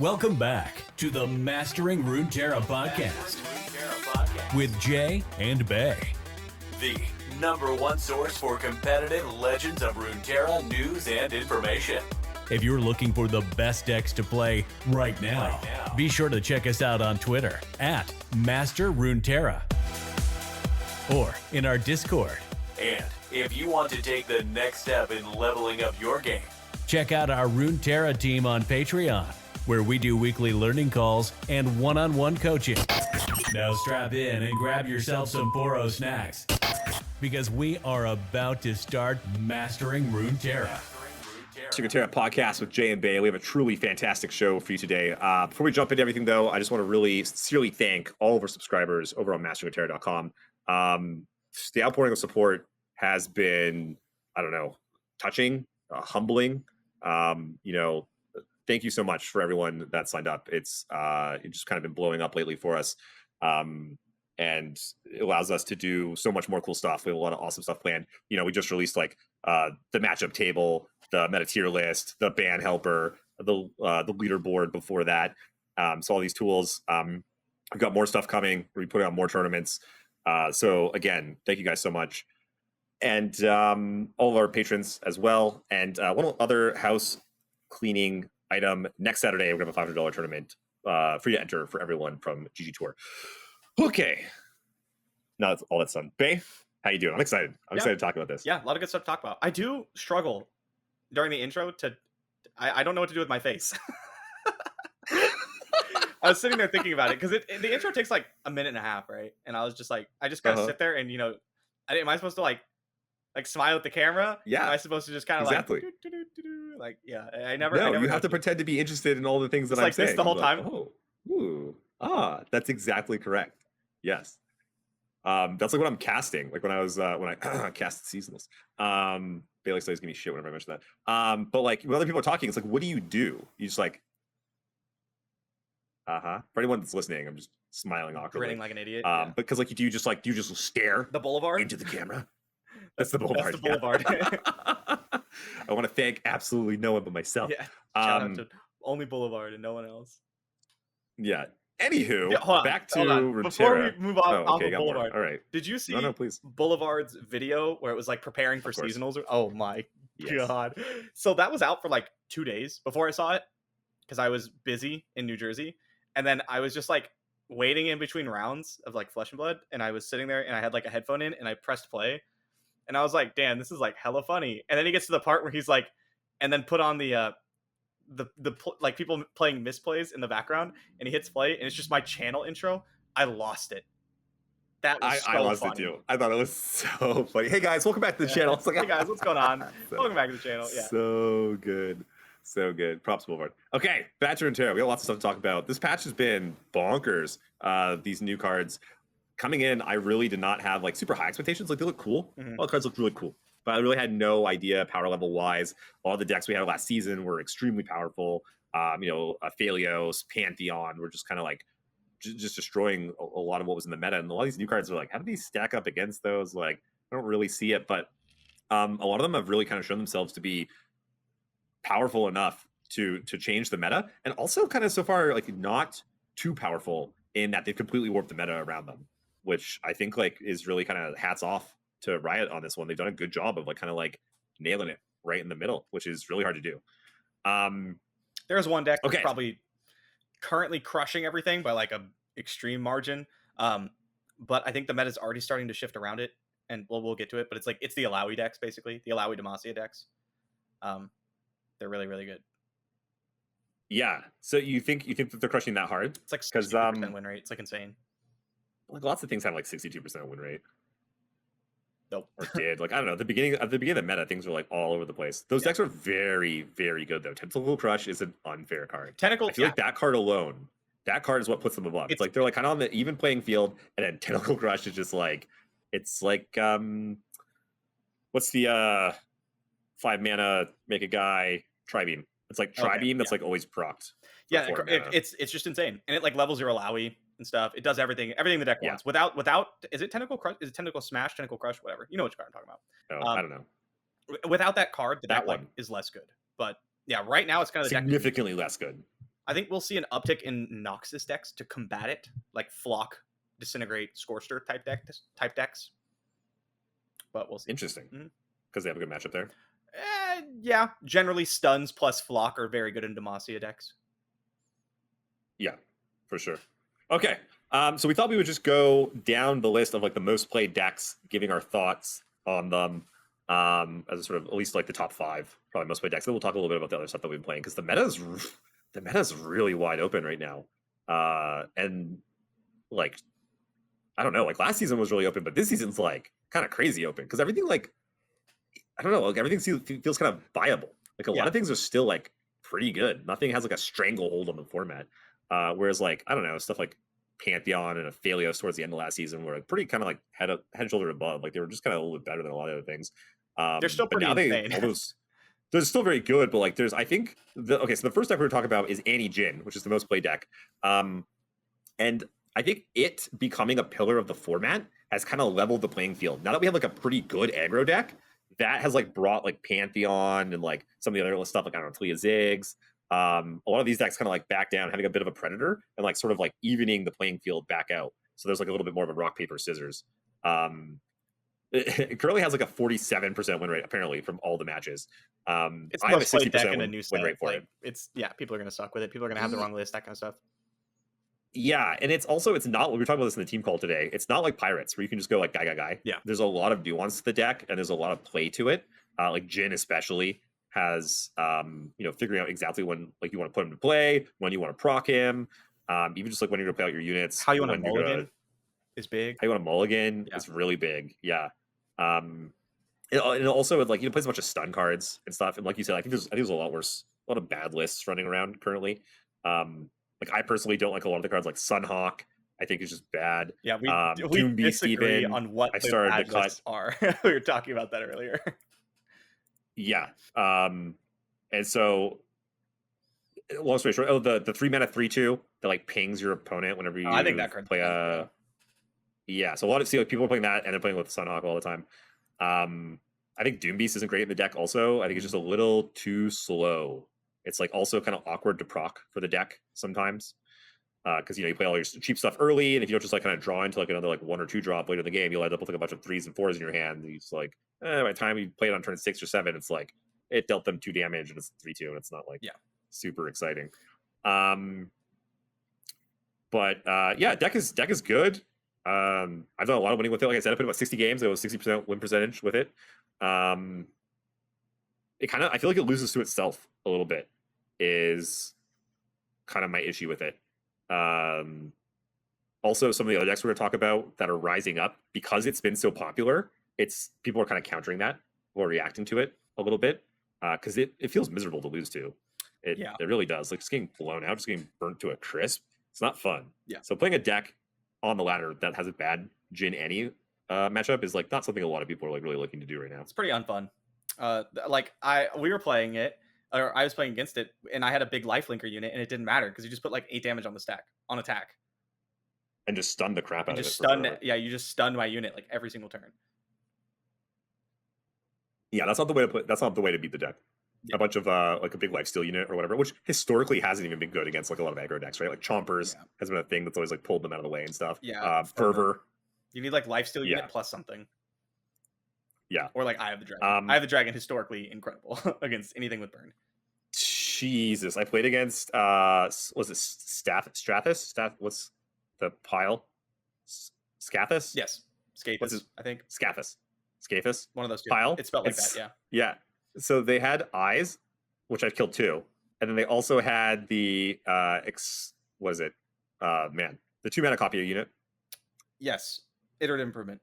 Welcome back to the Mastering Runeterra podcast with Jay and Bay, the #1 source for competitive Legends of Runeterra news and information. If you're looking for the best decks to play right now, be sure to check us out on Twitter at Master Runeterra or in our Discord. And if you want to take the next step in leveling up your game, check out our Runeterra team on Patreon, where we do weekly learning calls and one-on-one coaching. Now strap in and grab yourself some Boro snacks, because we are about to start Mastering Runeterra. Runeterra podcast with Jay and Bay. We have a truly fantastic show for you today. Before we jump into everything, though, I just want to really sincerely thank all of our subscribers over on masteringruneterra.com. The outpouring of support has been, touching, humbling. Thank you so much for everyone that signed up. It's just kind of been blowing up lately for us. And it allows us to do so much more cool stuff. We have a lot of awesome stuff planned. We just released the matchup table, the meta tier list, the ban helper, the leaderboard before that. So all these tools. We've got more stuff coming. We're putting on more tournaments. So again, thank you guys so much. And all of our patrons as well. And one other house cleaning item. Next Saturday, we're going to have a $500 tournament free to enter for everyone from GG Tour. Okay. Now that's all that's done. Bay, how you doing? I'm excited. I'm excited to talk about this. Yeah, a lot of good stuff to talk about. I do struggle during the intro to... I don't know what to do with my face. I was sitting there thinking about it because the intro takes like a minute and a half, right? And I was just like, I just gotta sit there and am I supposed to like smile at the camera? Yeah. Am I supposed to just kind of exactly. I never. No, I never you have to pretend to be interested in all the things that I'm like saying. This the whole time. That's exactly correct. Yes. That's like what I'm casting. Like when I was when I cast seasonals. Bailey always give me shit whenever I mention that. But like when other people are talking, it's like, what do? You just like, For anyone that's listening, I'm just smiling awkwardly, grinning like an idiot. Because like do you just stare the Boulevard into the camera? That's the Boulevard. That's the Boulevard. I want to thank absolutely no one but myself. Yeah. Shout out to only Boulevard and no one else. Yeah. Anywho, back to Runeterra. Before we move on off of Boulevard, all right. Did you see please. Boulevard's video where it was like preparing for seasonals? Oh my god. So that was out for like 2 days before I saw it because I was busy in New Jersey. And then I was just like waiting in between rounds of like Flesh and Blood. And I was sitting there and I had like a headphone in and I pressed play. And I was like, damn, this is like hella funny. And then he gets to the part where he's like, and then put on the like people playing misplays in the background, and he hits play, and it's just my channel intro. I lost it. That was I lost funny. It too. I thought it was so funny. Hey guys, welcome back to the channel. It's like, hey guys, what's going on? Welcome back to the channel. Yeah. So good. So good. Props Boulevard. Okay, back to Runeterra. We got lots of stuff to talk about. This patch has been bonkers. These new cards coming in, I really did not have like super high expectations. Like they look cool. All the cards look really cool. But I really had no idea power level wise. All the decks we had last season were extremely powerful. Phalios, Pantheon were just kind of like just destroying a lot of what was in the meta. And a lot of these new cards are like, how do these stack up against those? Like, I don't really see it. But a lot of them have really kind of shown themselves to be powerful enough to change the meta. And also kind of so far, like not too powerful in that they've completely warped the meta around them, which I think like is really kind of hats off to Riot on this one. They've done a good job of like kind of like nailing it right in the middle, which is really hard to do. There's one deck that's probably currently crushing everything by like a extreme margin. But I think the meta is already starting to shift around it, and we'll get to it. But it's the Illaoi decks, basically the Illaoi Demacia decks. They're really, really good. Yeah. So you think that they're crushing that hard? It's like 60% win rate. It's like insane. Like lots of things have like 62% win rate. Nope. Or did. Like, I don't know. At the beginning of the meta, things were like all over the place. Those decks are very, very good though. Tentacle Crush is an unfair card. I feel like that card alone, that card is what puts them above. It's like they're like kind of on the even playing field, and then Tentacle Crush is just like, it's like what's the 5 mana make a guy Tri-Beam? It's like Tri-Beam that's like always procced. Yeah, it's just insane. And it like levels your Illaoi and stuff. It does everything the deck wants. Without is it Tentacle Crush? Is it Tentacle Smash, Tentacle Crush, whatever? You know which card I'm talking about. I don't know. Without that card, the deck like, is less good. But yeah, right now it's kind of the significantly less good. I think we'll see an uptick in Noxus decks to combat it, like Flock, Disintegrate, Scorcher type decks. But we'll see. Interesting, because they have a good matchup there. Yeah, generally stuns plus Flock are very good in Demacia decks. Yeah, for sure. Okay, so we thought we would just go down the list of like the most played decks, giving our thoughts on them as a sort of at least like the top 5 probably most played decks. Then we'll talk a little bit about the other stuff that we've been playing because the meta is really wide open right now, and like I don't know, like last season was really open, but this season's like kind of crazy open because everything like I don't know, like everything feels kind of viable. Like a lot of things are still like pretty good. Nothing has like a stranglehold on the format. Whereas like I don't know, stuff like Pantheon and Aphelios towards the end of last season were like pretty kind of like head and shoulder above. Like they were just kind of a little bit better than a lot of other things. They're still pretty insane. They're still very good, but like there's I think so the first deck we're talking about is Jhin, which is the most played deck. And I think it becoming a pillar of the format has kind of leveled the playing field. Now that we have like a pretty good aggro deck, that has like brought like Pantheon and like some of the other stuff like I don't know, Taliyah Ziggs. A lot of these decks kind of like back down, having a bit of a predator and like sort of like evening the playing field back out. So there's like a little bit more of a rock, paper, scissors. It currently has like a 47% win rate apparently from all the matches. It's I have a 60% win, a new set. win rate for like, it. It's people are gonna suck with it. People are gonna have the wrong list, that kind of stuff. Yeah, and it's not, we were talking about this in the team call today. It's not like Pirates where you can just go like guy. Yeah. There's a lot of nuance to the deck and there's a lot of play to it. Like Jhin especially has figuring out exactly when like you want to put him to play, when you want to proc him, even just like when you're gonna play out your units. How you want to mulligan is big. How you want to mulligan is really big. Yeah. It also like plays a bunch of stun cards and stuff. And like you said, I think there's a lot of bad lists running around currently. Like I personally don't like a lot of the cards like Sunhawk. I think it's just bad. Yeah, we Doom Beast disagree even, on what I the started bad to cut. lists are. We were talking about that earlier. Yeah. And so long story short, the 3-mana 3/2 that like pings your opponent whenever you I think that card play a yeah. So a lot of people are playing that and they're playing with Sunhawk all the time. I think Doom Beast isn't great in the deck also. I think it's just a little too slow. It's like also kind of awkward to proc for the deck sometimes. Because you play all your cheap stuff early, and if you don't just like kind of draw into like another like 1 or 2 drop later in the game, you'll end up with like a bunch of 3s and 4s in your hand. And it's like by the time you play it on turn 6 or 7, it's like it dealt them 2 damage and it's 3/2, and it's not like super exciting. But deck is good. I've done a lot of winning with it. Like I said, I put about 60 games. It was 60% win percentage with it. It kind of I feel like it loses to itself a little bit. Is kind of my issue with it. Also, some of the other decks we're going to talk about that are rising up because it's been so popular. People are kind of countering that or reacting to it a little bit because it feels miserable to lose to. It really does. Like just getting blown out, just getting burnt to a crisp. It's not fun. Yeah. So playing a deck on the ladder that has a bad Jhin Annie matchup is like not something a lot of people are like really looking to do right now. It's pretty unfun. We were playing it. Or I was playing against it, and I had a big lifelinker unit, and it didn't matter because you just put like 8 damage on the stack on attack, and just stunned the crap out of it. You just stunned my unit like every single turn. Yeah, that's not the way to play. That's not the way to beat the deck. Yeah. A bunch of like a big lifesteal unit or whatever, which historically hasn't even been good against like a lot of aggro decks, right? Like Chompers has been a thing that's always like pulled them out of the way and stuff. Yeah, Fervor. You need like lifesteal unit plus something. Yeah. Or like Eye of the Dragon. Eye of the Dragon, historically incredible against anything with burn. Jesus. I played against, was it Strathus? What's the pile? Scathus? Yes. Scathus, I think. Scathus? One of those two. Pile? It's spelled like that, yeah. Yeah. So they had eyes, which I've killed 2. And then they also had the, the 2-mana copy of unit. Yes. Iterative improvement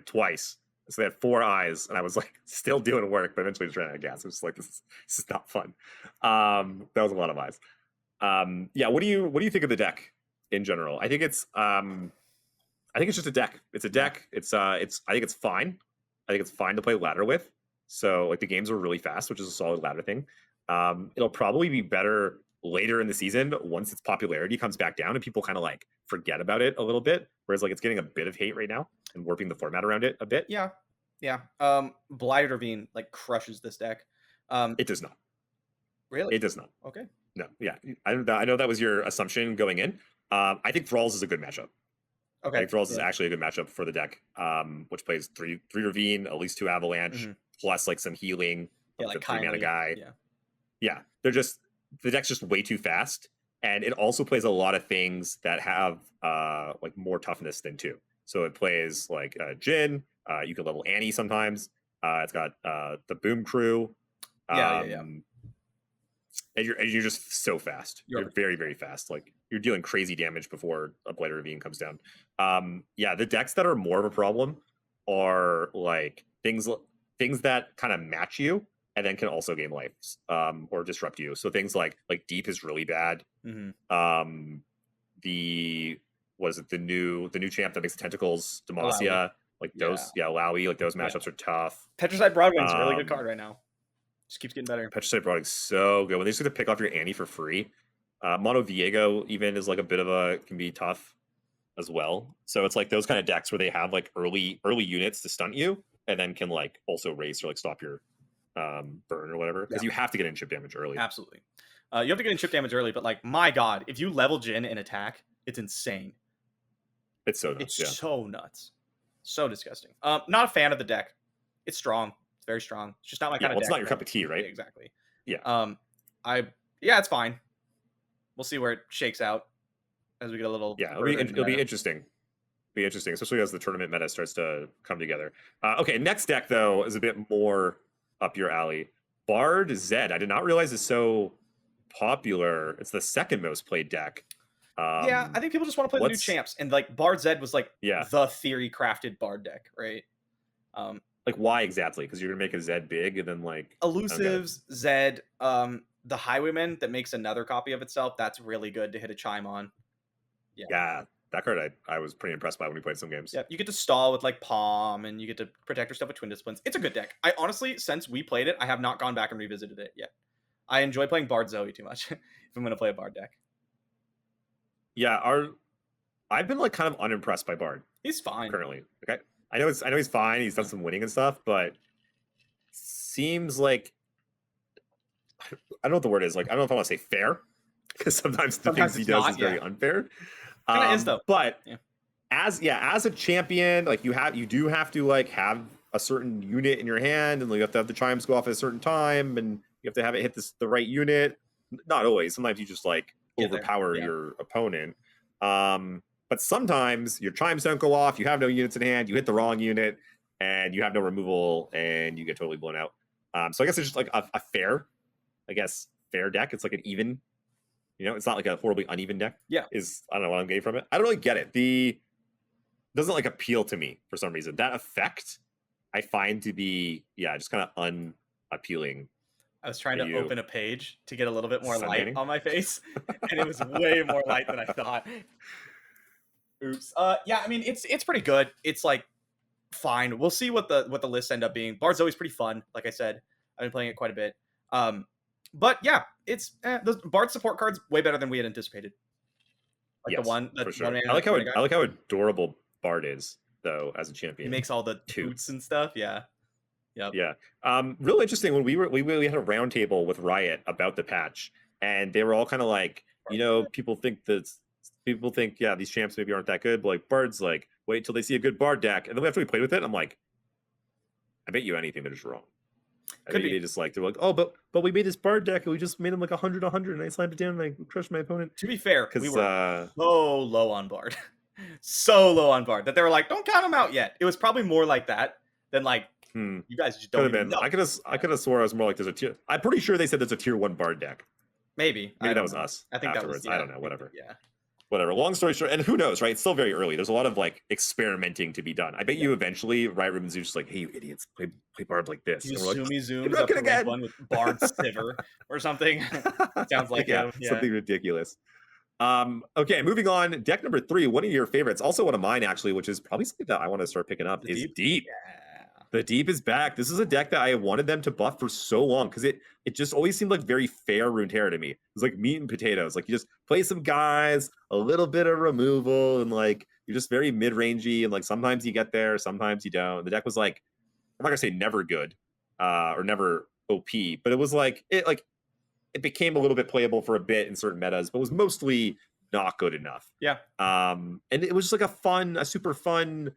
twice. So they had 4 eyes, and I was like still doing work, but eventually just ran out of gas. It was like this is not fun. That was a lot of eyes. What do you think of the deck in general? I think it's just a deck. It's a deck. I think it's fine. I think it's fine to play ladder with. So like the games are really fast, which is a solid ladder thing. It'll probably be better later in the season once its popularity comes back down and people kind of like forget about it a little bit, whereas like it's getting a bit of hate right now and warping the format around it a bit. Blighted Ravine like crushes this deck. It does not. Really? It does not. Okay. No, yeah, I know that was your assumption going in. I think Thralls is a good matchup. I Okay. think Thralls is actually a good matchup for the deck, which plays three Ravine, at least 2 Avalanche, plus like some healing. Yeah, like the 3 mana guy. Yeah, the deck's just way too fast, and it also plays a lot of things that have like more toughness than 2. So it plays like Jhin. You can level Annie sometimes. It's got the Boom Crew. And you're just so fast. You're very, very fast. Like you're dealing crazy damage before a Blighter Ravine comes down. Yeah, the decks that are more of a problem are like things that kind of match you and then can also gain lives or disrupt you. So things like Deep is really bad. The new champ that makes the tentacles, Demacia, like those, Illaoi, like those matchups are tough. Petricide Broadwing's a really good card right now. Just keeps getting better. Petricide Broadwing's so good. When they just get to pick off your Annie for free. Mono Viego even is like a bit of can be tough as well. So it's like those kind of decks where they have like early units to stunt you and then can like also race or like stop your burn or whatever. Because you have to get in chip damage early. Absolutely. You have to get in chip damage early, but like my God, if you level Jhin in attack, it's insane. It's so nuts. It's so nuts. So disgusting. Not a fan of the deck. It's strong. It's very strong. It's just not my kind of deck. It's not your cup of tea, right? Yeah, exactly. Yeah. It's fine. We'll see where it shakes out as we get a little. Yeah, it'll be interesting. Be interesting, especially as the tournament meta starts to come together. Okay, next deck though is a bit more up your alley. Bard Zed. I did not realize it's so popular. It's the second most played deck. I think people just want to play the new champs, and like Bard Zed was like the theory crafted Bard deck, right? Like why exactly? Because you're gonna make a Zed big and then like elusives, Zed, the Highwayman that makes another copy of itself. That's really good to hit a chime on. Yeah, that card I was pretty impressed by when we played some games. Yeah, you get to stall with like Palm, and you get to protect your stuff with Twin Disciplines. It's a good deck. I honestly, since we played it, I have not gone back and revisited it yet. I enjoy playing Bard Zoe too much. If I'm gonna play a Bard deck. Yeah, I've been like kind of unimpressed by Bard. He's fine currently. Okay, I know he's fine. He's done some winning and stuff, but seems like I don't know what the word is. Like I don't know if I want to say fair, because sometimes the things he does is very unfair. It is though. But as a champion, like you do have to like have a certain unit in your hand, and you have to have the chimes go off at a certain time, and you have to have it hit the right unit. Not always. Sometimes you just like overpower your opponent. But sometimes your chimes don't go off. You have no units in hand. You hit the wrong unit, and you have no removal, and you get totally blown out. So I guess it's just like a fair deck. It's like an even. It's not like a horribly uneven deck. Yeah. I don't know what I'm getting from it. I don't really get it. Doesn't like appeal to me for some reason. That effect I find to be just kind of unappealing. I was trying to open a page to get a little bit more light on my face, and it was way more light than I thought. Oops. I mean it's pretty good. It's like fine. We'll see what the lists end up being. Bard's always pretty fun. Like I said, I've been playing it quite a bit. But yeah, it's the Bard support card's way better than we had anticipated. Like yes, the one for sure. I like how adorable Bard is though as a champion. He makes all the toots and stuff. Yeah. Yep. Yeah. Real interesting when we had a round table with Riot about the patch, and they were all kind of like, people think these champs maybe aren't that good, but like Bard's like, wait till they see a good Bard deck, and then after we played with it, I'm like, I bet you anything that is wrong. Maybe they just they're like, oh, but we made this Bard deck and we just made him like 100, and I slammed it down and I crushed my opponent. To be fair, we were so low on Bard. So low on Bard that they were like, don't count him out yet. It was probably more like that than like you guys just don't even know. I could have swore I was more like there's a tier. I'm pretty sure they said there's a tier 1 Bard deck. Maybe that was us. I think afterwards. That was, I don't know. Whatever. Yeah. Whatever. Long story short, and who knows, right? It's still very early. There's a lot of like experimenting to be done. I bet you eventually Riot Room is just like, hey, you idiots, play Bard like this. You zooms up to rank 1 with Bard Sivir or something. Sounds like something ridiculous. Okay, moving on. Deck number 3, one of your favorites, also one of mine actually, which is probably something that I want to start picking up, is Deep. Yeah. The Deep is back. This is a deck that I wanted them to buff for so long because it just always seemed like very fair Runeterra to me. It was like meat and potatoes. Like you just play some guys, a little bit of removal, and like you're just very mid-rangey, and like sometimes you get there, sometimes you don't. The deck was like, I'm not gonna say never good, or never OP, but it was like it became a little bit playable for a bit in certain metas, but was mostly not good enough. Yeah. And it was just like a super fun,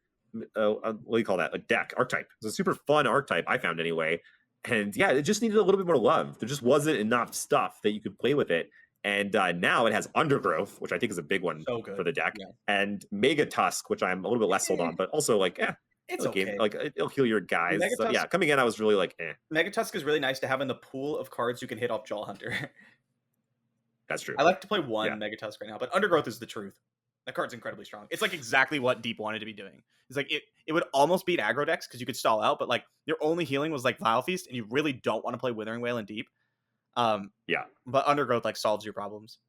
what do you call that? A deck archetype. It was a super fun archetype, I found anyway. And yeah, it just needed a little bit more love. There just wasn't enough stuff that you could play with it. And now it has Undergrowth, which I think is a big one for the deck, and Mega Tusk, which I'm a little bit less sold on, but also like, it's okay. Game, like it'll heal your guys. So, yeah, coming in, I was really like, Mega Tusk is really nice to have in the pool of cards you can hit off Jaw Hunter. That's true. I like to play one Mega Tusk right now, but Undergrowth is the truth. That card's incredibly strong. It's like exactly what Deep wanted to be doing. It's like it would almost beat aggro decks because you could stall out, but like your only healing was like Vile Feast, and you really don't want to play Withering Wail in Deep. But Undergrowth like solves your problems.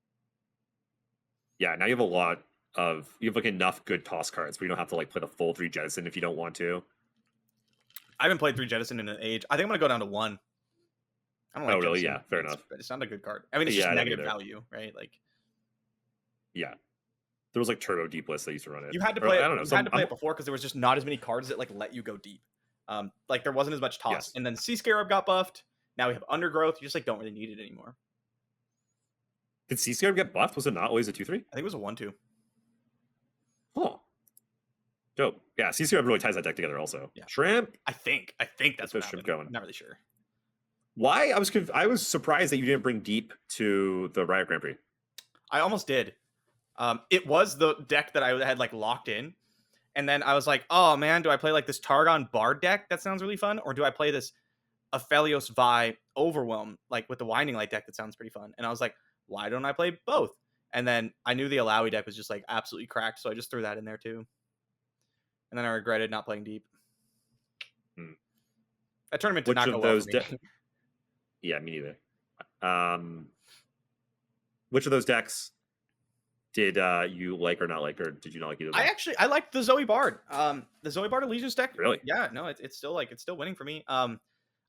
Yeah, now you have like enough good toss cards where you don't have to like play the full 3 Jettison if you don't want to. I haven't played 3 Jettison in an age. I think I'm gonna go down to 1. I don't like really? Jettison. Yeah, fair enough. It's not a good card. I mean, it's just negative value, right? Like, yeah, there was like Turbo Deep lists that used to run it. You had to play. I don't know. You had to play it before because there was just not as many cards that like let you go deep. Like there wasn't as much toss. Yes. And then Sea Scarab got buffed. Now we have Undergrowth. You just like don't really need it anymore. Did Sea Scarab get buffed? Was it not always a 2/3? I think it was a 1/2. Oh, dope. Yeah, Sea Scarab really ties that deck together. Also, Shrimp. I think that's what Shrimp going. I'm not really sure. Why? I was surprised that you didn't bring Deep to the Riot Grand Prix. I almost did. It was the deck that I had like locked in, and then I was like, oh man, do I play like this Targon Bard deck that sounds really fun, or do I play this Aphelios Vi Overwhelm like with the Winding Light deck that sounds pretty fun? And I was like, why don't I play both? And then I knew the Illaoi deck was just like absolutely cracked, so I just threw that in there too. And then I regretted not playing Deep. That tournament did not go well for me. Yeah, me neither. Which of those decks did you like or not like, or did you not like either? I liked the Zoe Bard. The Zoe Bard Allegiance deck. Really? Yeah, no, it's still winning for me.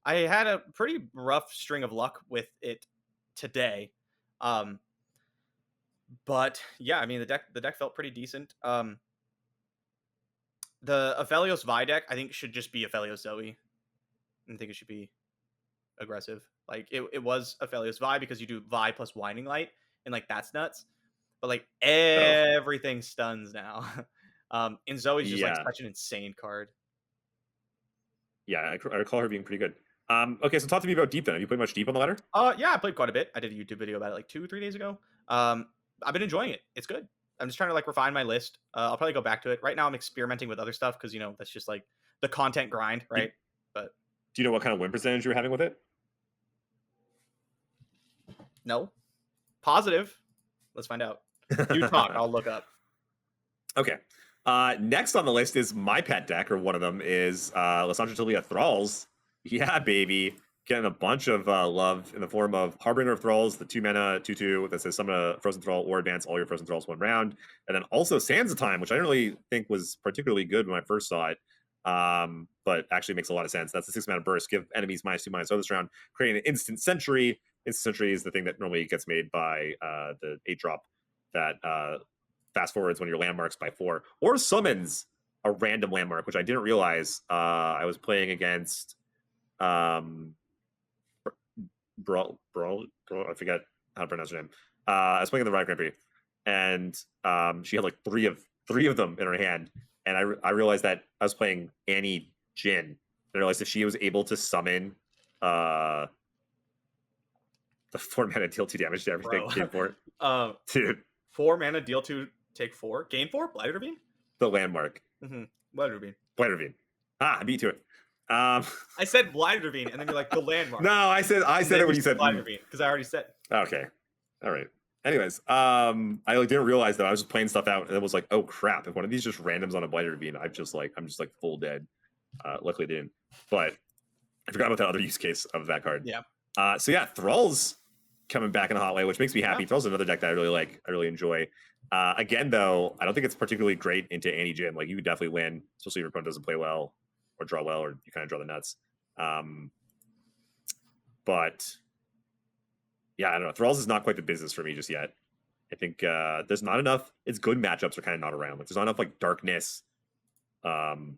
I had a pretty rough string of luck with it today. But yeah, I mean the deck felt pretty decent. The Aphelios Vi deck, I think, should just be Aphelios Zoe. I think it should be aggressive. Like it was Aphelios Vi because you do Vi plus Winding Light, and like that's nuts. But like everything stuns now. And Zoe's just like such an insane card. Yeah, I recall her being pretty good. Okay, so talk to me about Deep then. Have you played much Deep on the ladder? Yeah, I played quite a bit. I did a YouTube video about it like 2-3 days ago. I've been enjoying it. It's good. I'm just trying to like refine my list. I'll probably go back to it. Right now I'm experimenting with other stuff because that's just like the content grind, right? But do you know what kind of win percentage you were having with it? No. Positive. Let's find out. You talk. I'll look up. Okay. Next on the list is my pet deck, or one of them is Lissandra Taliyah Thralls. Yeah, baby. Getting a bunch of love in the form of Harbinger of Thralls, the 2-mana 2/2 that says summon a frozen thrall or advance all your frozen thralls 1 round. And then also Sands of Time, which I didn't really think was particularly good when I first saw it. But actually makes a lot of sense. That's the 6-mana burst. Give enemies -2/- this round, creating an instant sentry. Instant sentry is the thing that normally gets made by the 8-drop that fast forwards when your landmarks by 4, or summons a random landmark, which I didn't realize. I was playing against Brawl, I forget how to pronounce her name. I was playing in the Riot Grand Prix, and she had like three of them in her hand, and I realized that I was playing Annie Jhin. I realized that she was able to summon the 4-mana deal 2 damage to everything. Gain 4. Dude, 4-mana deal 2, take 4, gain 4. Blighted Ravine. The landmark. Blighted Ravine. Blighted Ravine. I beat to it. I said Blighted Ravine, and then you're like the landmark. No, I said it when you said Blighted Ravine because I already said. Okay, all right. Anyways, I like didn't realize that I was just playing stuff out, and it was like, oh crap! If one of these just randoms on a Blighted Ravine, I'm just like full dead. Luckily, I didn't. But I forgot about that other use case of that card. Yeah. So yeah, Thralls coming back in a hot way, which makes me happy. Thralls is another deck that I really like. I really enjoy. Again, though, I don't think it's particularly great into Annie Jhin. Like you could definitely win, especially if your opponent doesn't play well or draw well, or you kind of draw the nuts. But yeah, I don't know. Thralls is not quite the business for me just yet. I think there's not enough. Its good matchups are kind of not around. Like there's not enough like darkness, kind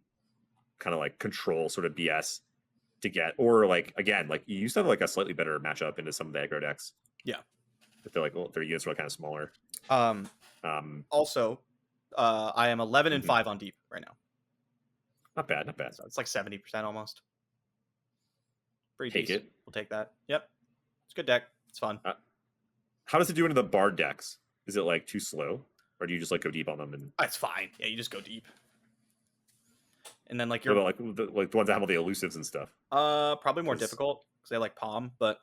of like control sort of BS to get, or like again, like you used to have like a slightly better matchup into some of the aggro decks. Yeah. If they're like, well, their units are kind of smaller. Also, I am 11 and 5 on deep right now. Not bad, not bad. So it's like 70% almost. Pretty Take decent. it. We'll take that. Yep. It's a good deck. It's fun. How does it do into the Bard decks? Is it like too slow, or do you just like go deep on them? And It's fine. Yeah, you just go deep. And then like what you're about like the ones that have all the elusives and stuff? probably more difficult because they like palm, but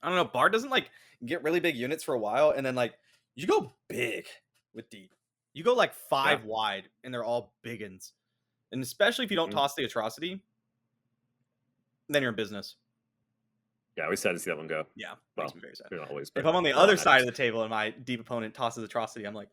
I don't know. Bard doesn't like get really big units for a while, and then like you go big with deep. You go like 5 wide, and they're all big uns. And especially if you don't toss the atrocity, then you're in business. Yeah, I always sad to see that one go. Yeah, well, makes me very sad. Not always, If I'm on the other side of the table and my deep opponent tosses atrocity, I'm like,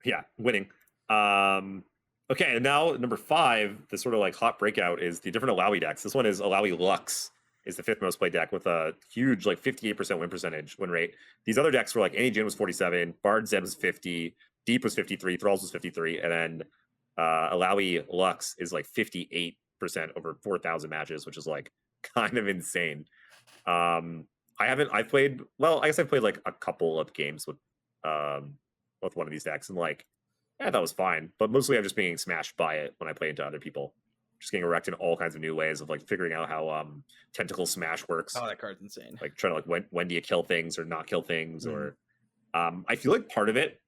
yeah, winning. Okay, and now number 5, the sort of like hot breakout is the different Illaoi decks. This one is Illaoi Lux, is the 5th most played deck with a huge like 58% win rate. These other decks were like Jhin was 47, Bard Zeb was 50, Deep was 53, Thralls was 53, and then Illaoi Lux is like 58% over 4,000 matches, which is like kind of insane. I've played like a couple of games with one of these decks, and like that was fine, but mostly I'm just being smashed by it when I play into other people. Just getting wrecked in all kinds of new ways of like figuring out how tentacle smash works. oh, that card's insane. Like trying to like when do you kill things or not kill things, or I feel like part of it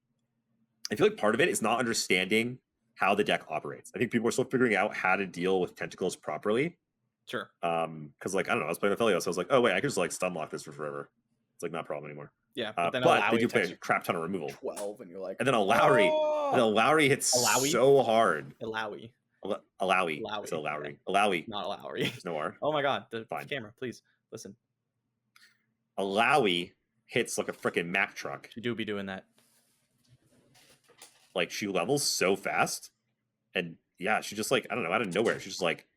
is not understanding how the deck operates. I think people are still figuring out how to deal with tentacles properly. Sure. Because like I don't know, I was playing with Taliyah, so I was like, oh wait, I could just like stun lock this for forever. It's like not a problem anymore. Yeah, but they do play a crap ton of removal. 12, and you're like, and then Illaoi hits so hard. Illaoi. It's Illaoi. Not Illaoi. There's no R. Oh my god, the Fine. camera, please listen. Illaoi hits like a freaking Mack truck. You do be doing that. Like she levels so fast, and yeah, she just like I don't know, out of nowhere, she's just like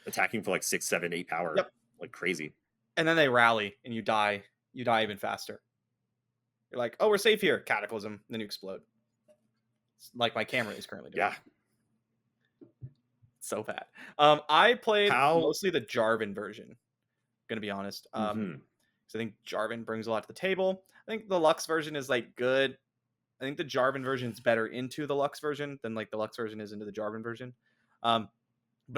attacking for like 6, 7, 8 power, like crazy. And then they rally, and you die. You die even faster. You're like, oh, we're safe here. Cataclysm. Then you explode. It's like my camera is currently doing. Yeah. So bad. I played mostly the Jarvan version. Gonna be honest. Because I think Jarvan brings a lot to the table. I think the Lux version is like good. I think the Jarvan version is better into the Lux version than like the Lux version is into the Jarvan version. But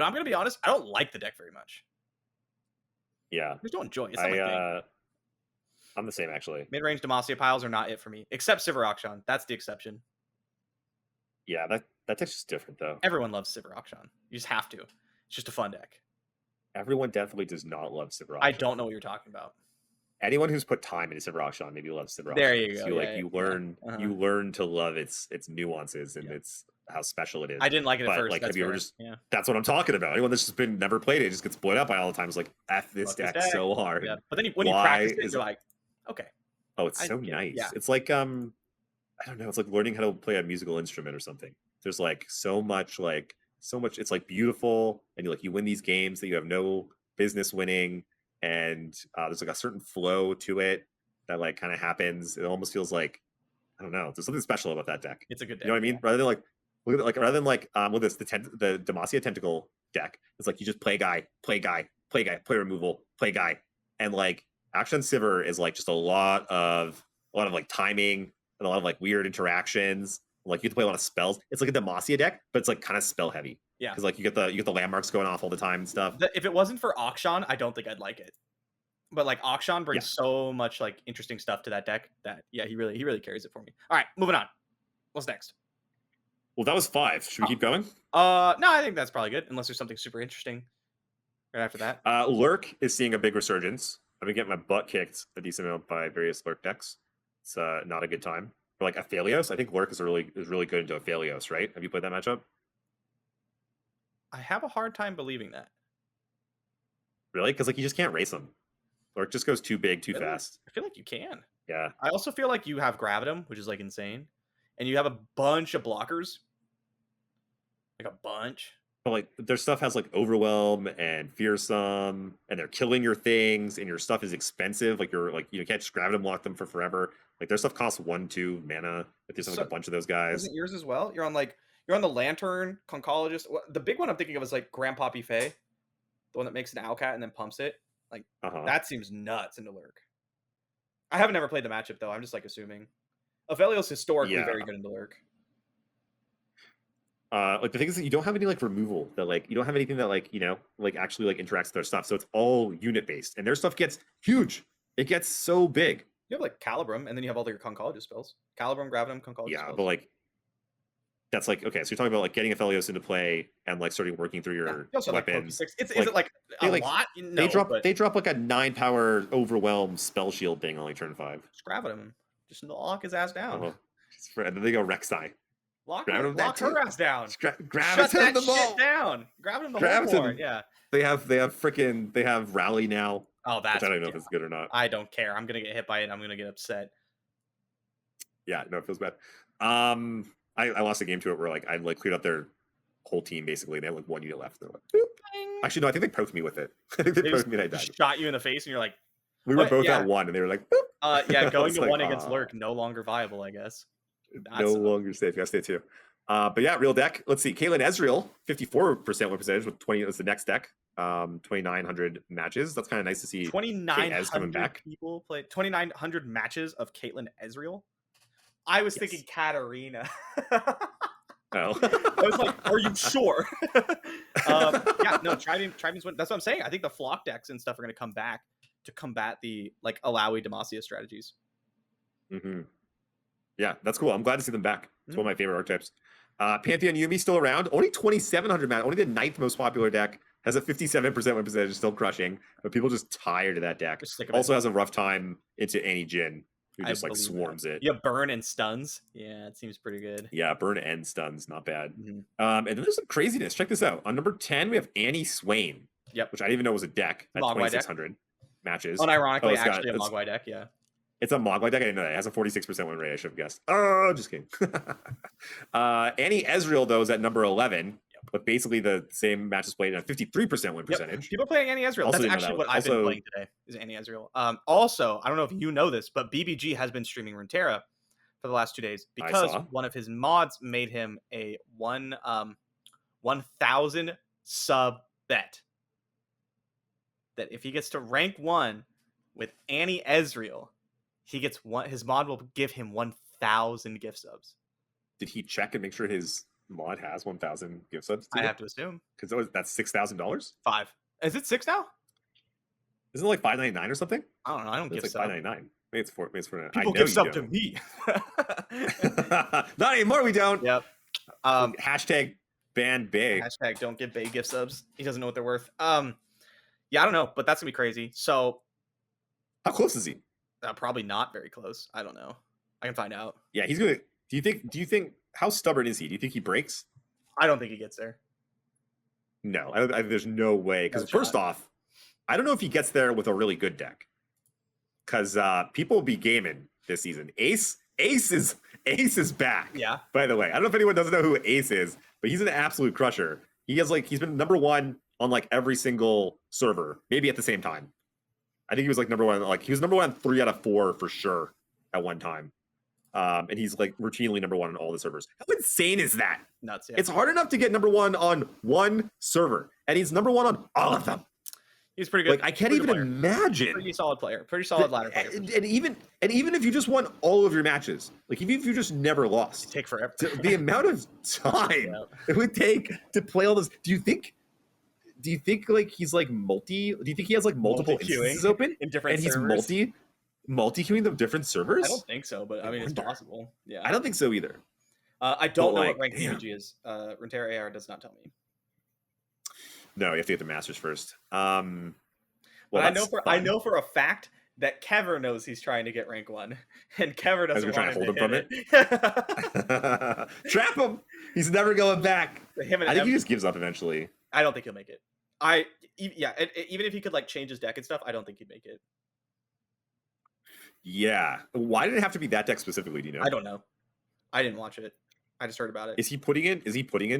I'm gonna be honest. I don't like the deck very much. Yeah. I just don't enjoy it. It's not my thing. I'm the same actually. Mid-range Demacia piles are not it for me, except Sivir Akshan. That's the exception. Yeah, that deck's just different though. Everyone loves Sivir Akshan. You just have to. It's just a fun deck. Everyone definitely does not love Sivir Akshan. I don't know what you're talking about. Anyone who's put time into Sivir Akshan maybe loves Sivir Akshan. There you go. You learn to love its nuances and its how special it is. I didn't like it at first. Like, have you ever just? Yeah. That's what I'm talking about. Anyone that's just never played it just gets blown up by all the time. It's like F this deck so hard. Yeah. But then when you practice it, you're like, okay. Oh, it's so nice. Yeah. It's like I don't know. It's like learning how to play a musical instrument or something. There's like so much. It's like beautiful, and you win these games that you have no business winning, and there's like a certain flow to it that like kind of happens. It almost feels like I don't know. There's something special about that deck. It's a good deck. You know what I mean? Rather than like look at with this the Demacia Tentacle deck, it's like you just play guy, play removal, play guy, and like Akshan Sivir is like just a lot of like timing and a lot of like weird interactions. Like you have to play a lot of spells. It's like a Demacia deck, but it's like kind of spell heavy. Yeah, because like you get the landmarks going off all the time and stuff. If it wasn't for Akshan, I don't think I'd like it. But like Akshan brings so much like interesting stuff to that deck that he really carries it for me. All right, moving on. What's next? Well, that was 5. Should we keep going? No, I think that's probably good. Unless there's something super interesting right after that. Lurk is seeing a big resurgence. I've been getting my butt kicked a decent amount by various Lurk decks. It's not a good time. Or like Aphelios, I think Lurk is really good into Aphelios, right? Have you played that matchup? I have a hard time believing that. Really? Because like you just can't race him. Lurk just goes too big, too fast. I feel like you can. Yeah. I also feel like you have Gravitum, which is like insane, and you have a bunch of blockers. Like a bunch. But like their stuff has like Overwhelm and Fearsome, and they're killing your things, and your stuff is expensive. Like you can't just Gravitum lock them for forever. Like their stuff costs 1-2 mana. If there's like a bunch of those guys. Isn't yours as well? You're on the Lantern, Conchologist. The big one I'm thinking of is like Grandpappy Fae, the one that makes an Owlcat and then pumps it. Like that seems nuts into Lurk. I haven't ever played the matchup though. I'm just like assuming. Aphelios historically very good into Lurk. Like the thing is that you don't have any like removal that like you don't have anything that like like actually like interacts with their stuff. So it's all unit based, and their stuff gets huge. It gets so big. You have like Calibrum, and then you have all your Concologist spells. Calibrum, Gravitum, Concologist spells. But like that's like okay. So you're talking about like getting Aphelios into play and like starting working through your weapons. Like, is it like a lot? No, they drop like a 9-power overwhelm spell shield thing on like turn 5. Just Gravitum, just lock his ass down. And then they go Rek'Sai. Lock her ass down. Shut that shit down. Grab him the whole board. Yeah. They have rally now. Oh, that's. I don't know if it's good or not. I don't care. I'm gonna get hit by it. I'm gonna get upset. Yeah, no, it feels bad. I lost a game to it where like I like cleared up their whole team basically. They had like 1 unit left. They're like, boop. Actually, no, I think they poked me with it. I think they poked me and I died. Shot you in the face, and you're like, we were both at 1, and they were like, boop. Yeah, going to 1 against Lurk, no longer viable, I guess. No longer safe. You gotta stay 2. But yeah, real deck. Let's see. Caitlyn Ezreal, 54% win percentage with 20. That's the next deck. 2,900 matches. That's kind of nice to see. 2,900 people play 2,900 matches of Caitlyn Ezreal. I was thinking Katarina. Oh. I was like, are you sure? Yeah, no, Tribeans win. That's what I'm saying. I think the flock decks and stuff are going to come back to combat the like Illaoi Demacia strategies. Yeah, that's cool. I'm glad to see them back. It's one of my favorite archetypes. Pantheon Yuumi still around. Only 2,700 match. Only the 9th most popular deck. Has a 57% win percentage. Still crushing. But people just tired of that deck. Also has a rough time into any Jhin. Who just like swarms it. Yeah, burn and stuns. Yeah, it seems pretty good. Yeah, burn and stuns. Not bad. And then there's some craziness. Check this out. On number 10, we have Annie Swain. Yep. Which I didn't even know was a deck at 2,600 matches. Unironically, actually a Mogwai deck, yeah. It's a Mogwai deck. I didn't know that. It has a 46% win rate. I should have guessed. Oh, just kidding. Annie Ezreal, though, is at number 11. But basically the same matches played at a 53% win percentage. Yep. People playing Annie Ezreal. That's actually what I've been playing today, is Annie Ezreal. Also, I don't know if you know this, but BBG has been streaming Runeterra for the last 2 days because one of his mods made him a 1,000 sub bet. That if he gets to rank 1 with Annie Ezreal, he gets his mod will give him 1,000 gift subs. Did he check and make sure his mod has 1,000 gift subs? I have to assume because that's $6,000. 5. Is it 6 now? Isn't it like $5.99 or something? I don't know. I don't give like sub. $5.99. Maybe it's $4. People give sub to me. Not anymore. We don't. Yep. Hashtag ban Bay. Hashtag don't give Bay gift subs. He doesn't know what they're worth. Yeah, I don't know, but that's gonna be crazy. So, how close is he? Probably not very close. I don't know. I can find out. Yeah, he's gonna. Do you think? How stubborn is he? Do you think he breaks? I don't think he gets there. No, there's no way. Because first off, I don't know if he gets there with a really good deck. Because people will be gaming this season. Ace is back. Yeah. By the way, I don't know if anyone doesn't know who Ace is, but he's an absolute crusher. He's been number 1 on like every single server, maybe at the same time. I think he was like number 1. Like he was number 1 on 3 out of 4 for sure at one time. And he's like routinely number 1 on all the servers. How insane is that? Nuts. Yeah. It's hard enough to get number 1 on one server, and he's number 1 on all of them. He's pretty good. Like I can't even imagine. Pretty solid player. Pretty solid ladder player. And even if you just won all of your matches, like even if you just never lost, it'd take forever. The amount of time it would take to play all this. Do you think like he's like multi? Do you think he has like multiple instances open in different servers? And he's multi-queuing the different servers? I don't think so, but I mean it's possible. Yeah. I don't think so either. I don't know what rank BBG is. Runeterra AR does not tell me. No, you have to get the masters first. But I know for a fact that Kever knows he's trying to get rank 1, and Kever doesn't want to hold him from it. Trap him. He's never going back. I think he just gives up eventually. I don't think he'll make it. Even if he could like change his deck and stuff, I don't think he'd make it. Yeah. Why did it have to be that deck specifically? Do you know? I don't know. I didn't watch it. I just heard about it. Is he putting in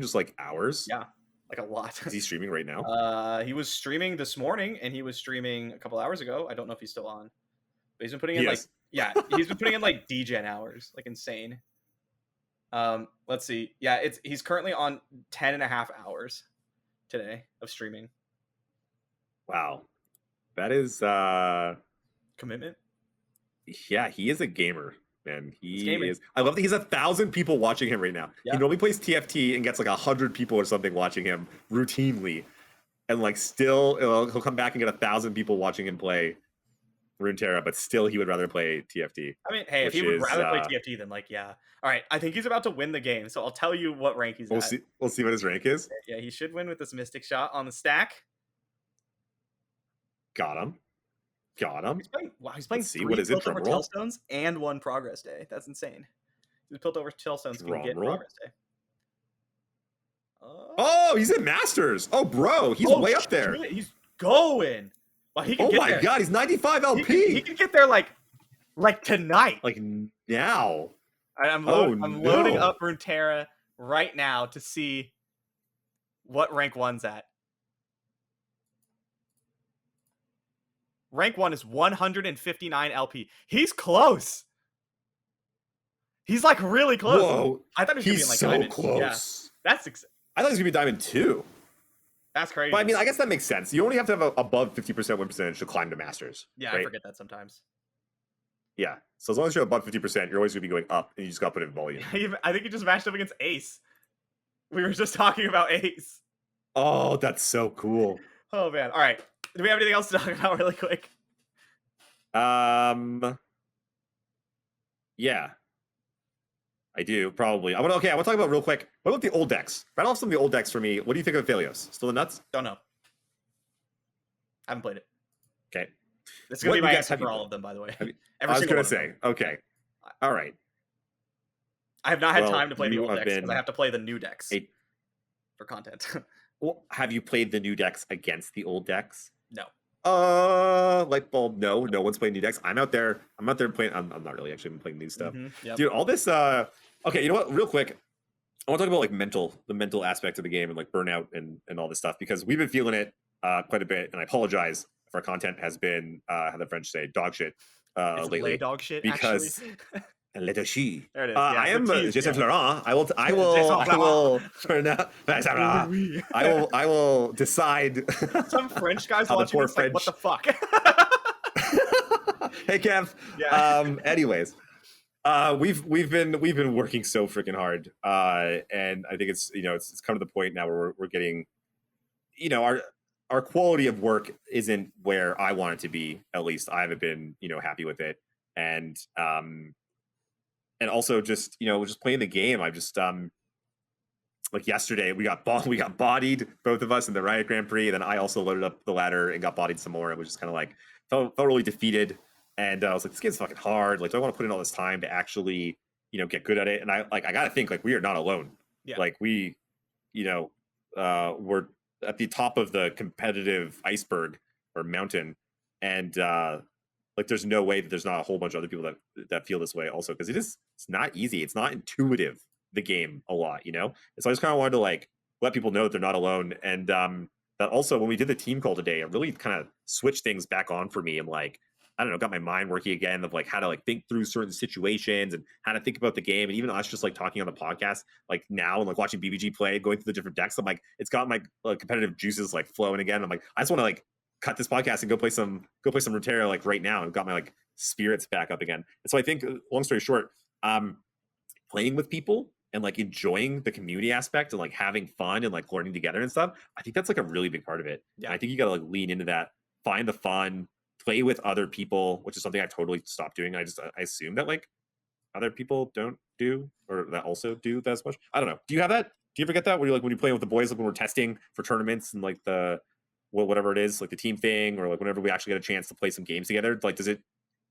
just like hours? Yeah. Like a lot. Is he streaming right now? He was streaming this morning, and he was streaming a couple hours ago. I don't know if he's still on, but he's been putting in he's been putting in like DGen hours, like insane. Let's see. Yeah, he's currently on 10.5 hours today of streaming. Wow, That is Commitment. yeah, he is a gamer, man. He's He gaming. is. I love that he's 1,000 people watching him right now. Yeah. He normally plays TFT and gets like 100 people or something watching him routinely, and like still he'll come back and get 1,000 people watching him play Runeterra, but still he would rather play TFT. I mean, hey, if he would rather play TFT, then like, yeah. All right, I think he's about to win the game, so I'll tell you what rank he's We'll at. see. We'll see what his rank is. Yeah, he should win with this Mystic Shot on the stack. Got him. Got him. He's playing Let's see, 3 what is it, Tilt Over drum roll? Tailstones and 1 Progress Day. That's insane. He's Tilt Over Tailstones can Drum get roll? Progress Day. Oh, he's at Masters. Oh, bro, he's way up there. Shit, he's going. Well, he can Oh get my there. god, he's 95 LP. He can get there like tonight. Like now. I'm Oh, loading no. up Runeterra right now to see what rank 1's at. Rank 1 is 159 LP. He's close. He's like really close. Whoa, I thought he was he's gonna be so like diamond. Yeah, close. that's I thought he was gonna be Diamond 2. That's crazy. But I mean, I guess that makes sense. You only have to have above 50% win percentage to climb to Masters. yeah, right? I forget that sometimes. Yeah. So as long as you're above 50%, you're always gonna be going up, and you just gotta put it in volume. I think he just matched up against Ace. We were just talking about Ace. Oh, that's so cool. Oh man. All right. Do we have anything else to talk about really quick? Yeah. I do, probably. I want to talk about real quick. What about the old decks? Rattle off some of the old decks for me. What do you think of Aphelios? Still the nuts? Don't know. Haven't played it. Okay. This is gonna What be my new answer decks have for you all played? of them, by the way. Have you- Every I was single gonna one of them. say, okay. All right. I have not had Well, time to play the you old have decks because been I have to play the new decks a- for content. Well, have you played the new decks against the old decks? No. Light bulb. No one's playing new decks. I'm out there playing. I'm not really actually playing new stuff. Yep. Dude, all this okay, you know what, real quick, I want to talk about like the mental aspect of the game and like burnout and all this stuff, because we've been feeling it quite a bit, and I apologize if our content has been how the French say, dog shit It's lately, lay dog shit, because actually. little she. There it is. I am the T's, Joseph yeah. Laurent. I will I will decide. Some French guys How the watching poor this like, what the fuck? Hey Kev. Yeah. Anyways, we've been working so freaking hard, and I think it's come to the point now where we're getting, our quality of work isn't where I want it to be. At least I haven't been happy with it, and also just just playing the game. I just like yesterday we got bodied, both of us, in the Riot Grand Prix, and then I also loaded up the ladder and got bodied some more. It was just kind of like felt really defeated, and I was like, this game's fucking hard. Like, do I want to put in all this time to actually get good at it? And I gotta think, like, we are not alone. Yeah. Like, we we're at the top of the competitive iceberg or mountain, and like, there's no way that there's not a whole bunch of other people that feel this way also, because it's not easy. It's not intuitive, the game, a lot, and so I just kind of wanted to like let people know that they're not alone, and that also when we did the team call today, it really kind of switched things back on for me, and like, I don't know, got my mind working again of like how to like think through certain situations and how to think about the game, and even us just like talking on the podcast like now and like watching BBG play, going through the different decks. I'm like, it's got my competitive juices like flowing again. I'm like, I just want to like cut this podcast and go play some Runeterra like right now, and got my like spirits back up again. And so I think, long story short, playing with people and like enjoying the community aspect and like having fun and like learning together and stuff, I think that's like a really big part of it. Yeah. And I think you got to like lean into that, find the fun, play with other people, which is something I've totally stopped doing. I assume that like other people don't do, or that also do that as much. I don't know. Do you have that? Do you ever get that where you like when you play with the boys, like when we're testing for tournaments and like whatever it is, like the team thing, or like whenever we actually get a chance to play some games together, like does it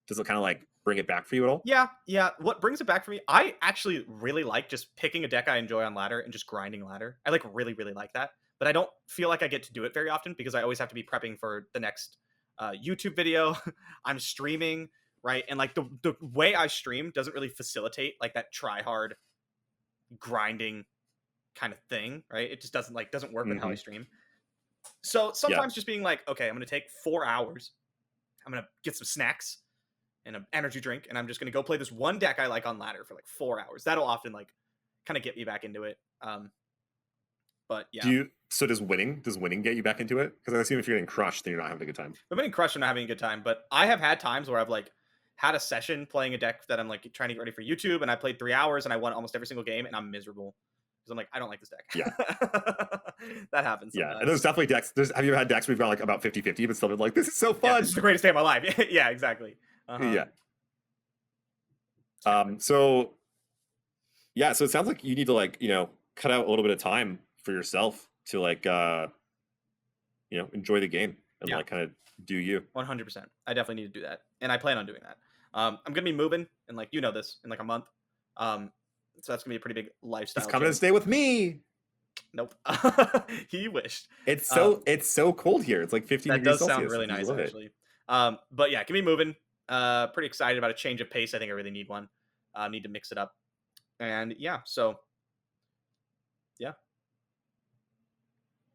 kind of like bring it back for you at all? Yeah. What brings it back for me, I actually really like just picking a deck I enjoy on ladder and just grinding ladder. I like really like that, but I don't feel like I get to do it very often because I always have to be prepping for the next YouTube video. I'm streaming, right? And like the way I stream doesn't really facilitate like that try hard grinding kind of thing, right? It just doesn't work with how I stream. So sometimes just being like, okay, I'm going to take 4 hours. I'm going to get some snacks and an energy drink, and I'm just going to go play this one deck I like on ladder for like 4 hours. That'll often like kind of get me back into it. But yeah. Does winning get you back into it? Because I assume if you're getting crushed, then you're not having a good time. I'm getting crushed and not having a good time, but I have had times where I've like had a session playing a deck that I'm like trying to get ready for YouTube, and I played 3 hours and I won almost every single game, and I'm miserable because I'm like, I don't like this deck. Yeah. That happens. Yeah, and there's definitely decks. Have you ever had decks where you've got like about 50-50, but still been like, this is so fun? Yeah, this is the greatest day of my life. Yeah, exactly. Yeah. So it sounds like you need to like, cut out a little bit of time for yourself to like, enjoy the game and like kind of do you. 100%. I definitely need to do that, and I plan on doing that. I'm gonna be moving, and like this in like a month. So that's gonna be a pretty big lifestyle. He's coming to stay with me. Nope. He wished. It's so cold here. It's like 15 that degrees does Celsius. sound really nice, actually. But yeah, gonna be moving. Pretty excited about a change of pace. I think I really need one. Need to mix it up, and yeah. So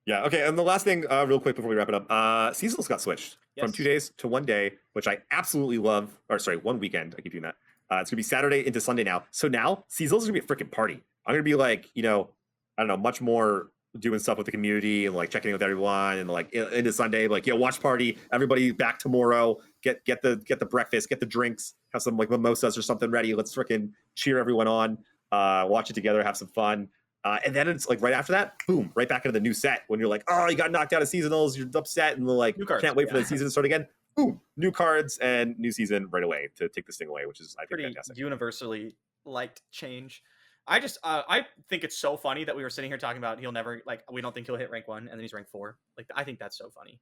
yeah. Okay. And the last thing, real quick before we wrap it up, seasonals got switched from 2 days to 1 day, which I absolutely love. Or sorry, 1 weekend. I keep doing that. It's gonna be Saturday into Sunday now. So now seasonals are gonna be a freaking party. I'm gonna be like, I don't know, much more doing stuff with the community and like checking in with everyone and like into Sunday, like watch party. Everybody back tomorrow. Get the breakfast, get the drinks, have some like mimosas or something ready. Let's freaking cheer everyone on. Watch it together, have some fun. And then it's like right after that, boom, right back into the new set when you're like, oh, you got knocked out of seasonals, you're upset, and like can't wait for the season to start again. Boom, new cards and new season right away to take this thing away, which is I think pretty fantastic. Universally liked change. I think it's so funny that we were sitting here talking about he'll never we don't think he'll hit rank 1 and then he's rank 4. Like I think that's so funny.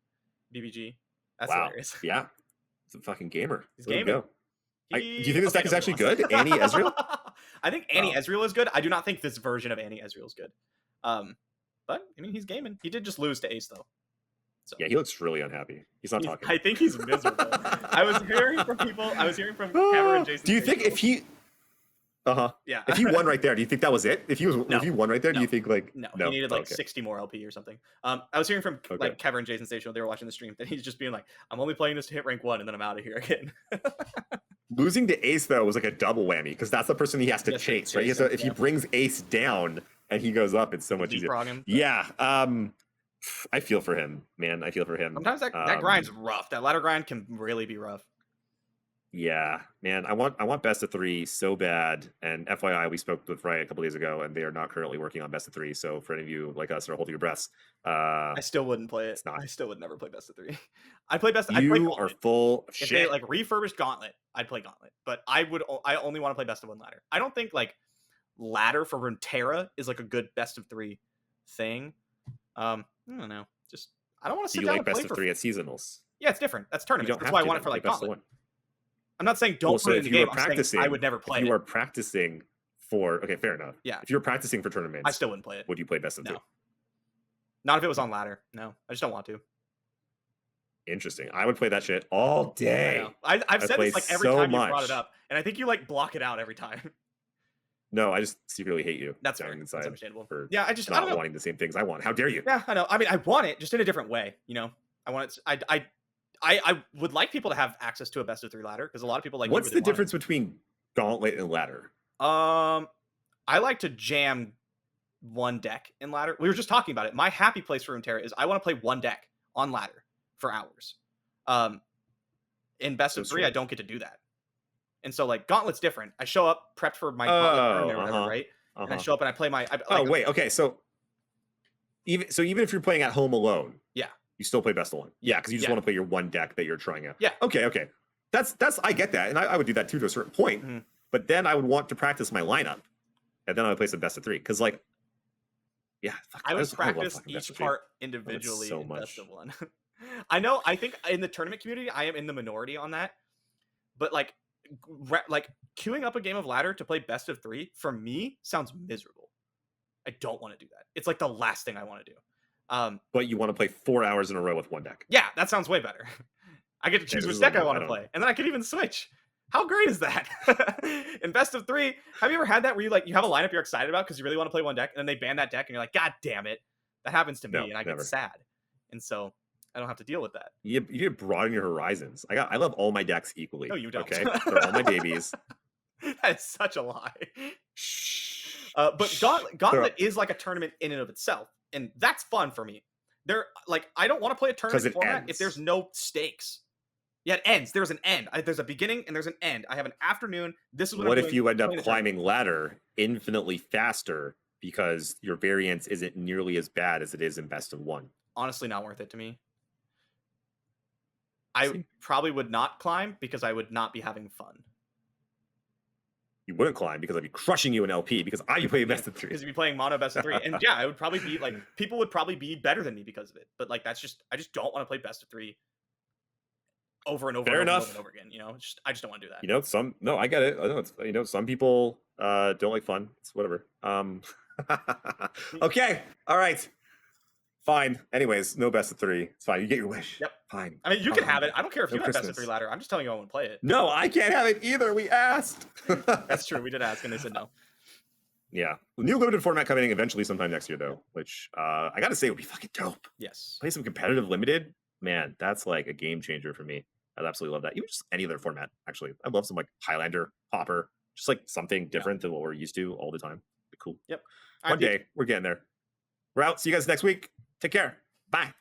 BBG, that's hilarious. Yeah, it's a fucking gamer. He's gaming. Do you think this deck is actually good? Annie Ezreal? I think Annie Ezreal is good. I do not think this version of Annie Ezreal is good. But I mean, he's gaming. He did just lose to Ace though. So. Yeah, he looks really unhappy. He's not talking. I think he's miserable. I was hearing from Kevin and Jason. Do you think if he? Yeah. If he won right there, do you think that was it? If he won right there, do you think like no? He needed like 60 more LP or something. I was hearing from like Kevin and Jason Station. They were watching the stream. That he's just being like, I'm only playing this to hit rank 1, and then I'm out of here again. Losing to Ace though was like a double whammy because that's the person he has to chase, right? So if he brings Ace down and he goes up, it's so much easier. Yeah. I feel for him, man. I feel for him. Sometimes that grind's rough. That ladder grind can really be rough. Yeah, man. I want best of 3 so bad. And FYI, we spoke with Riot a couple days ago, and they are not currently working on best of 3. So for any of you like us that are holding your breaths, I still wouldn't play it. I still would never play best of 3. I play best. You are full of shit. If they like refurbished Gauntlet, I'd play Gauntlet. But I only want to play best of 1 ladder. I don't think like ladder for Runeterra is like a good best of 3 thing. I don't know. Just I don't want to sit down and play best of 3 at seasonals. Yeah, it's different. That's tournaments. That's why I want it for like Gauntlet. I'm not saying don't play in the game. I'm saying I would never play it. If you are practicing for fair enough. Yeah. If you're practicing for tournaments, I still wouldn't play it. Would you play best of 2? Not if it was on ladder. No, I just don't want to. Interesting. I would play that shit all day. I've said this like every time you brought it up, and I think you like block it out every time. No, I just secretly hate you. That's fair. That's understandable. Yeah, I don't know. Wanting the same things I want. How dare you? Yeah, I know. I mean, I want it just in a different way. I want it. I would like people to have access to a best of 3 ladder because a lot of people like. What's the difference between Gauntlet and ladder? I like to jam 1 deck in ladder. We were just talking about it. My happy place for Runeterra is I want to play 1 deck on ladder for hours. In best of 3, I don't get to do that. And so like Gauntlet's different. I show up prepped for my Gauntlet or whatever, right? And I show up and I play my. Wait, okay, so even if you're playing at home alone, yeah, you still play best of 1. Yeah, because you just want to play your 1 deck that you're trying out. Yeah. Okay. That's I get that, and I would do that too to a certain point. Mm-hmm. But then I would want to practice my lineup, and then I would play some best of 3 because like, yeah, I would practice each part individually so in best of 1. I know. I think in the tournament community, I am in the minority on that, but like queuing up a game of ladder to play best of 3 for me sounds miserable. I don't want to do that. It's like the last thing I want to do. But you want to play 4 hours in a row with 1 deck. Yeah, that sounds way better. I get to choose which deck I want to play, and then I could even switch. How great is that? In best of 3, have you ever had that where you have a lineup you're excited about because you really want to play 1 deck, and then they ban that deck, and you're like, God damn it. That happens to me, and I get sad. And so I don't have to deal with that. You broaden your horizons. I love all my decks equally. No, you don't. Okay, they're all my babies. That is such a lie. But Gauntlet is like a tournament in and of itself. and that's fun for me. They're like, I don't want to play a tournament format if there's no stakes. Yeah, it ends. There's an end. There's a beginning and there's an end. I have an afternoon. This is what if you end up climbing ladder infinitely faster because your variance isn't nearly as bad as it is in best of one? Honestly, not worth it to me. I probably would not climb because I would not be having fun. You wouldn't climb because I'd be crushing you in LP because I play best of 3. Because you'd be playing mono best of 3. And yeah, I would probably be like, people would probably be better than me because of it. But like, that's just, I just don't want to play best of 3 over and over, Fair and enough. Over and over again. You know, I just don't want to do that. You know, no, I get it. I know it's, some people don't like fun. It's whatever. Okay. All right. Fine. Anyways, no best of 3. It's fine. You get your wish. Yep. Fine. I mean, you can have it. I don't care if No you have Christmas. best of 3 ladder. I'm just telling you I want to play it. No, I can't have it either. We asked. That's true. We did ask and they said no. Yeah. New limited format coming in eventually sometime next year, though, which I got to say would be fucking dope. Yes. Play some competitive limited. Man, that's like a game changer for me. I'd absolutely love that. Even just any other format, actually. I love some like Highlander, Hopper, just like something different than what we're used to all the time. Be cool. Yep. One day, we're getting there. We're out. See you guys next week. Take care. Bye.